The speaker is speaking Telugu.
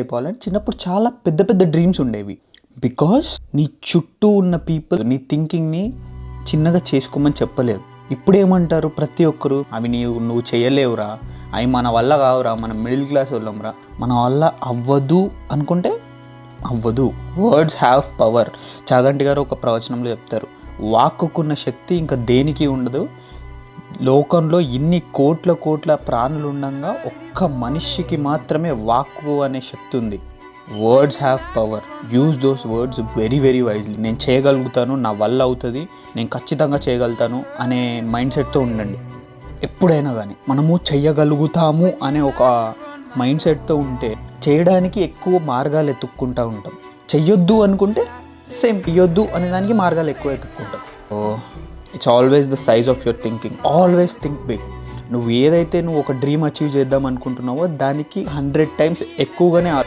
అయిపోవాలని చిన్నప్పుడు చాలా పెద్ద పెద్ద డ్రీమ్స్ ఉండేవి. బికాస్ నీ చుట్టూ ఉన్న పీపుల్ నీ థింకింగ్ని చిన్నగా చేసుకోమని చెప్పలేదు. ఇప్పుడు ఏమంటారు ప్రతి ఒక్కరు, అవి నువ్వు చేయలేవురా, అవి మన వల్ల కావురా, మనం మిడిల్ క్లాస్ వాళ్ళంరా, మన వల్ల అవ్వదు అనుకుంటే అవ్వదు. Words have power. చాగంటి గారు ఒక ప్రవచనంలో చెప్తారు, వాక్కుకున్న శక్తి ఇంకా దేనికి ఉండదు. లోకంలో ఇన్ని కోట్ల ప్రాణులు ఉండగా ఒక్క మనిషికి మాత్రమే వాక్కు అనే శక్తి ఉంది. Words have power. Use those words very wisely. నేను చేయగలుగుతాను, నా వల్ల అవుతుంది, నేను ఖచ్చితంగా చేయగలుగుతాను అనే మైండ్ సెట్తో ఉండండి. ఎప్పుడైనా కానీ మనము చెయ్యగలుగుతాము అనే ఒక మైండ్ సెట్తో ఉంటే చేయడానికి ఎక్కువ మార్గాలు ఎత్తుక్కుంటూ ఉంటాం. చెయ్యొద్దు అనుకుంటే సేమ్ చెయ్యొద్దు అనే దానికి మార్గాలు ఎక్కువ ఎత్తుక్కుంటాం. So it's always the size of your thinking. Always think big. నువ్వు ఏదైతే నువ్వు ఒక డ్రీమ్ అచీవ్ చేద్దాం అనుకుంటున్నావో దానికి 100 times ఎక్కువగానే